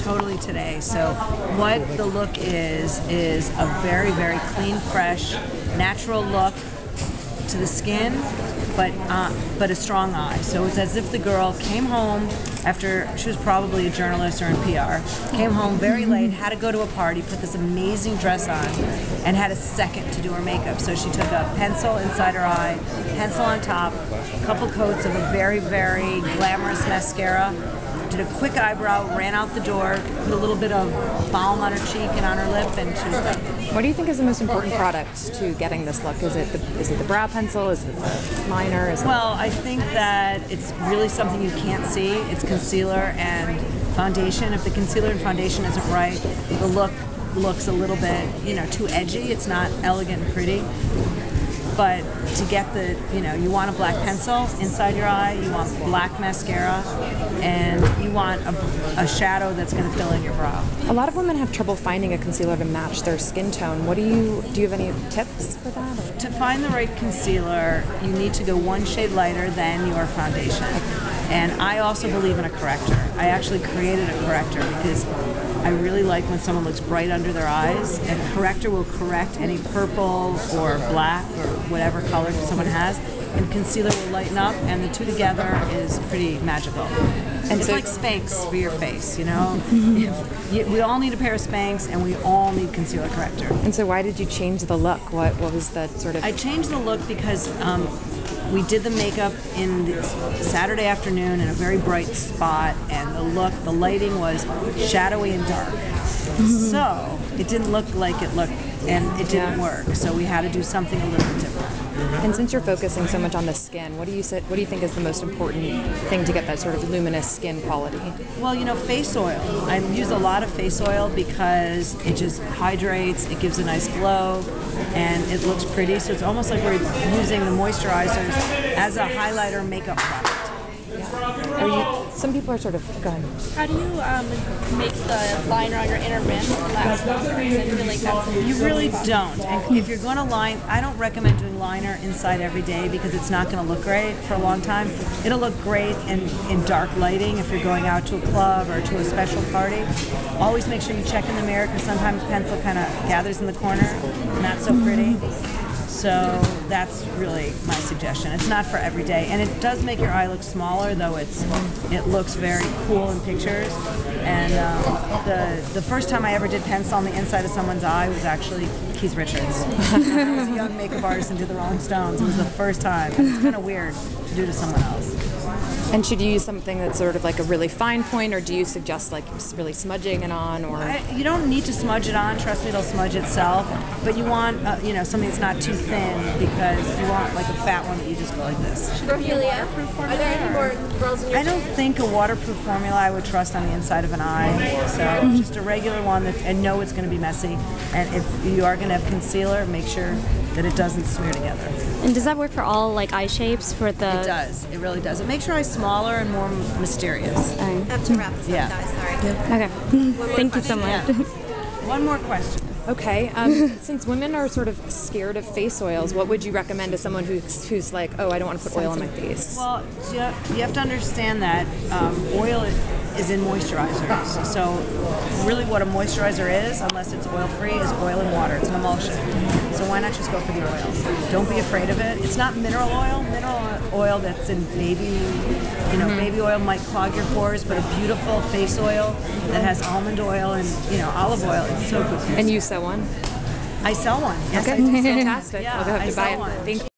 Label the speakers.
Speaker 1: totally today. So what the look is a very, very clean, fresh, natural look to the skin, but a strong eye. So it's as if the girl came home after, she was probably a journalist or in PR, came home very late, had to go to a party, put this amazing dress on, and had a second to do her makeup. So she took a pencil inside her eye, pencil on top, a couple coats of a very, very glamorous mascara, did a quick eyebrow, ran out the door, put a little bit of balm on her cheek and on her lip, and she was done.
Speaker 2: What do you think is the most important product to getting this look? Is it the brow pencil? Is it the liner?
Speaker 1: Well, I think that it's really something you can't see. It's concealer and foundation. If the concealer and foundation isn't right, the look looks a little bit, too edgy. It's not elegant and pretty. But to get the, you want a black pencil inside your eye, you want black mascara, and you want a shadow that's going to fill in your brow.
Speaker 2: A lot of women have trouble finding a concealer to match their skin tone. Do you have any tips for that? Or?
Speaker 1: To find the right concealer, you need to go one shade lighter than your foundation. And I also believe in a corrector. I actually created a corrector because I really like when someone looks bright under their eyes, and a corrector will correct any purple or black or whatever color someone has, and concealer will lighten up, and the two together is pretty magical. And it's like Spanx for your face, We all need a pair of Spanx, and we all need concealer corrector.
Speaker 2: And so why did you change the look? What was the sort of...
Speaker 1: I changed the look because we did the makeup in the Saturday afternoon in a very bright spot, and the lighting was shadowy and dark. So it didn't look like it looked, and it didn't work. So we had to do something a little bit different.
Speaker 2: And since you're focusing so much on the skin, what do you think is the most important thing to get that sort of luminous skin quality?
Speaker 1: Well, face oil. I use a lot of face oil because it just hydrates, it gives a nice glow, and it looks pretty. So it's almost like we're using the moisturizers as a highlighter makeup product.
Speaker 2: Some people are sort of, go ahead.
Speaker 3: How do you make the liner on your inner rim last longer?
Speaker 1: You really don't. And if you're going to line, I don't recommend doing liner inside every day because it's not going to look great for a long time. It'll look great in dark lighting if you're going out to a club or to a special party. Always make sure you check in the mirror because sometimes pencil kind of gathers in the corner, not so pretty. So that's really my suggestion. It's not for every day, and it does make your eye look smaller, though it looks very cool in pictures. And the first time I ever did pencil on the inside of someone's eye was actually Keith Richards. I was a young makeup artist and did the Rolling Stones. It was the first time. It's kind of weird to do to someone else.
Speaker 2: And should you use something that's sort of like a really fine point, or do you suggest like really smudging it on? Or
Speaker 1: you don't need to smudge it on. Trust me, it'll smudge itself. But you want something that's not too thin because you want like a fat one that you just go like this.
Speaker 3: Ophelia, are there any more girls in your
Speaker 1: I don't think a waterproof formula I would trust on the inside of an eye. So just a regular one and know it's going to be messy. And if you are going to have concealer, make sure that it doesn't smear together.
Speaker 4: And does that work for all like eye shapes?
Speaker 1: It does. It really does. It makes your eyes smaller and more mysterious.
Speaker 4: All right.
Speaker 3: I have to wrap this up, guys. Sorry.
Speaker 4: Okay. Thank you so much.
Speaker 1: Yeah. One more question.
Speaker 2: Okay, since women are sort of scared of face oils, what would you recommend to someone who's like, oh, I don't want to put oil on my face?
Speaker 1: Well, you have to understand that oil is in moisturizers. So really what a moisturizer is, unless it's oil-free, is oil and water. It's an emulsion. So why not just go for the oil? Don't be afraid of it. It's not mineral oil. Mineral oil that's in baby, baby oil might clog your pores, but a beautiful face oil that has almond oil and, olive oil, it's so good for you.
Speaker 2: And you sell one?
Speaker 1: I sell one. Yes,
Speaker 2: okay.
Speaker 1: I do.
Speaker 2: Fantastic.
Speaker 1: Yeah,
Speaker 2: I'll have
Speaker 1: I
Speaker 2: to buy
Speaker 1: sell
Speaker 2: it.
Speaker 1: one.
Speaker 2: Thank you.